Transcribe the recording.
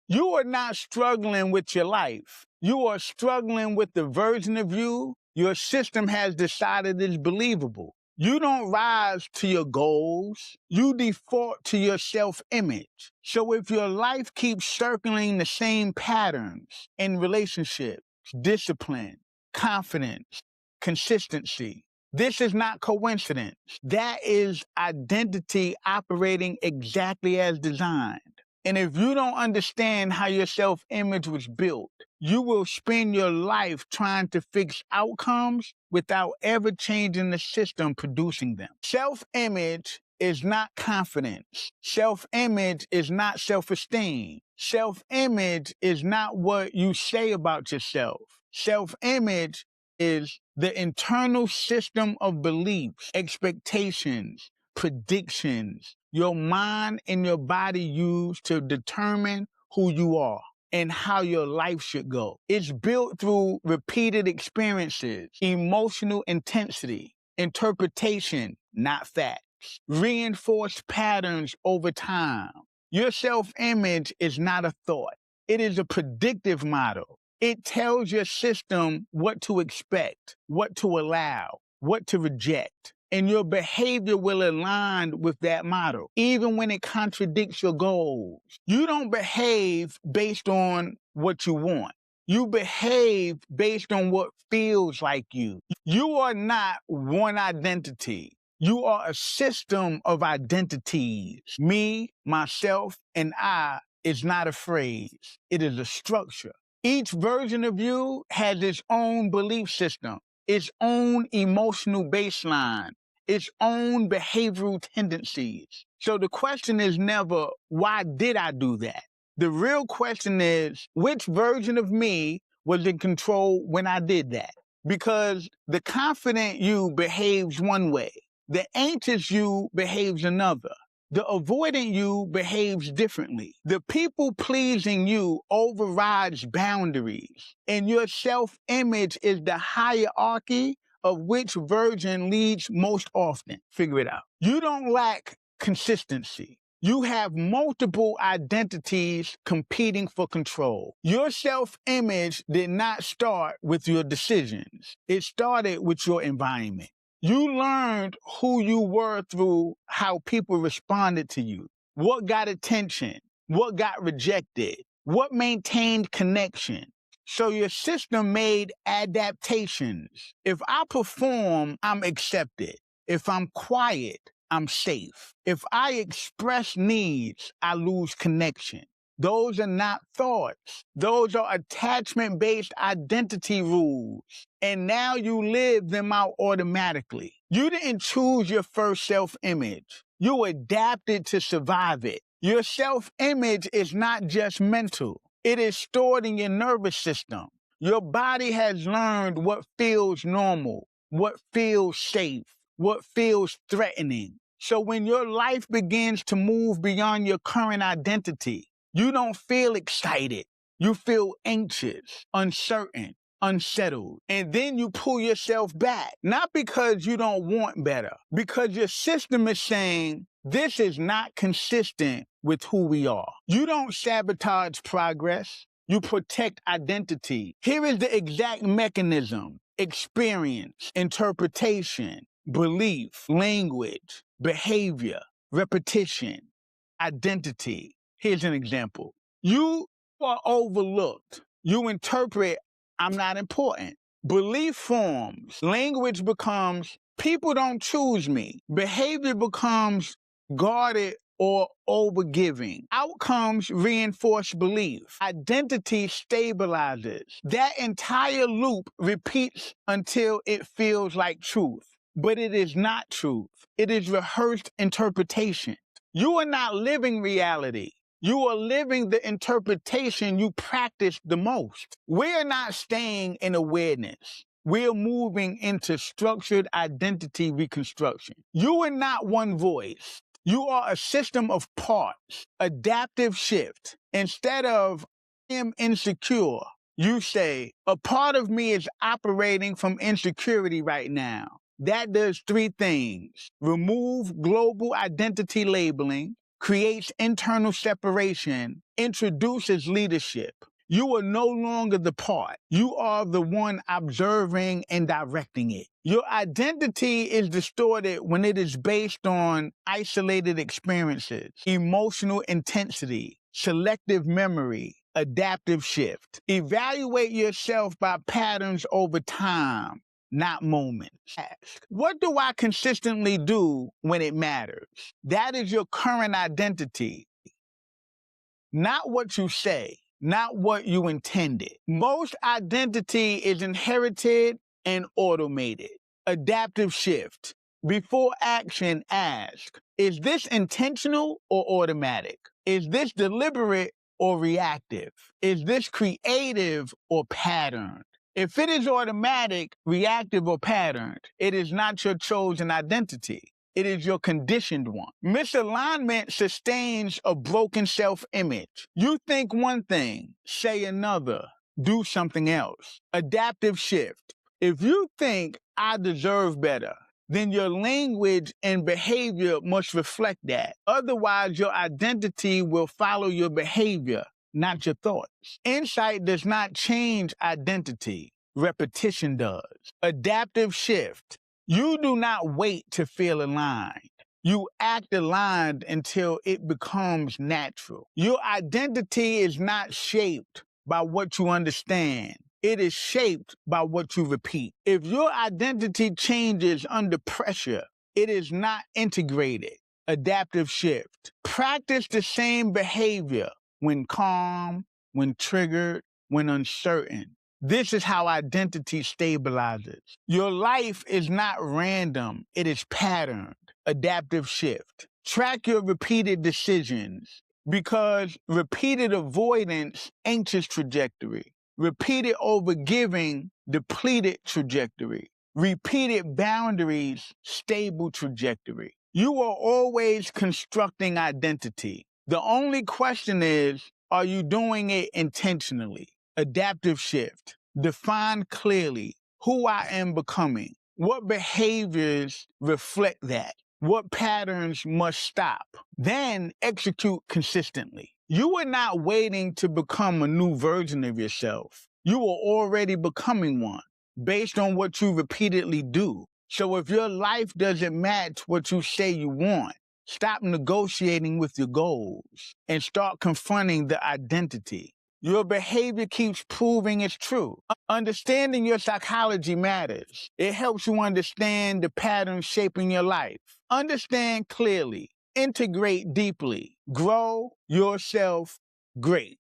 You are not struggling with your life. You are struggling with the version of you your system has decided is believable. You don't rise to your goals. You default to your self-image. So if your life keeps circling the same patterns in relationships, discipline, confidence, consistency, this is not coincidence. That is identity operating exactly as designed. And if you don't understand how your self-image was built, you will spend your life trying to fix outcomes without ever changing the system producing them. Self-image is not confidence. Self-image is not self-esteem. Self-image is not what you say about yourself. Self-image is the internal system of beliefs, expectations, predictions your mind and your body use to determine who you are and how your life should go. It's built through repeated experiences, emotional intensity, interpretation, not facts, reinforced patterns over time. Your self-image is not a thought. It is a predictive model. It tells your system what to expect, what to allow, what to reject. And your behavior will align with that model, even when it contradicts your goals. You don't behave based on what you want. You behave based on what feels like you. You are not one identity. You are a system of identities. Me, myself, and I is not a phrase. It is a structure. Each version of you has its own belief system, its own emotional baseline, its own behavioral tendencies. So the question is never, why did I do that? The real question is, which version of me was in control when I did that? Because the confident you behaves one way, the anxious you behaves another. The avoidant you behaves differently. The people-pleasing you overrides boundaries. And your self-image is the hierarchy of which version leads most often. Figure it out. You don't lack consistency. You have multiple identities competing for control. Your self-image did not start with your decisions. It started with your environment. You learned who you were through how people responded to you, what got attention, what got rejected, what maintained connection. So your system made adaptations. If I perform, I'm accepted. If I'm quiet, I'm safe. If I express needs, I lose connection. Those are not thoughts. Those are attachment-based identity rules. And now you live them out automatically. You didn't choose your first self-image. You adapted to survive it. Your self-image is not just mental. It is stored in your nervous system. Your body has learned what feels normal, what feels safe, what feels threatening. So when your life begins to move beyond your current identity, you don't feel excited. You feel anxious, uncertain, unsettled. And then you pull yourself back, not because you don't want better, because your system is saying, this is not consistent with who we are. You don't sabotage progress. You protect identity. Here is the exact mechanism: experience, interpretation, belief, language, behavior, repetition, identity. Here's an example. You are overlooked. You interpret, I'm not important. Belief forms. Language becomes, people don't choose me. Behavior becomes guarded or overgiving. Outcomes reinforce belief. Identity stabilizes. That entire loop repeats until it feels like truth. But it is not truth. It is rehearsed interpretation. You are not living reality. You are living the interpretation you practice the most. We are not staying in awareness. We are moving into structured identity reconstruction. You are not one voice. You are a system of parts, adaptive shift. Instead of, I am insecure, you say, a part of me is operating from insecurity right now. That does three things: remove global identity labeling, creates internal separation, introduces leadership. You are no longer the part. You are the one observing and directing it. Your identity is distorted when it is based on isolated experiences, emotional intensity, selective memory, adaptive shift. Evaluate yourself by patterns over time, not moments. Ask, what do I consistently do when it matters? That is your current identity, not what you say, not what you intended. Most identity is inherited and automated. Adaptive shift. Before action, ask, is this intentional or automatic? Is this deliberate or reactive? Is this creative or patterned? If it is automatic, reactive, or patterned, it is not your chosen identity. It is your conditioned one. Misalignment sustains a broken self-image. You think one thing, say another, do something else. Adaptive shift. If you think I deserve better, then your language and behavior must reflect that. Otherwise, your identity will follow your behavior, not your thoughts. Insight does not change identity. Repetition does. Adaptive shift. You do not wait to feel aligned. You act aligned until it becomes natural. Your identity is not shaped by what you understand. It is shaped by what you repeat. If your identity changes under pressure, it is not integrated. Adaptive shift. Practice the same behavior when calm, when triggered, when uncertain. This is how identity stabilizes. Your life is not random, it is patterned. Adaptive shift. Track your repeated decisions because repeated avoidance, anxious trajectory. Repeated overgiving, depleted trajectory. Repeated boundaries, stable trajectory. You are always constructing identity. The only question is, are you doing it intentionally? Adaptive shift. Define clearly who I am becoming. What behaviors reflect that? What patterns must stop? Then execute consistently. You are not waiting to become a new version of yourself. You are already becoming one based on what you repeatedly do. So if your life doesn't match what you say you want, stop negotiating with your goals and start confronting the identity. Your behavior keeps proving it's true. Understanding your psychology matters. It helps you understand the patterns shaping your life. Understand clearly. Integrate deeply. Grow yourself great.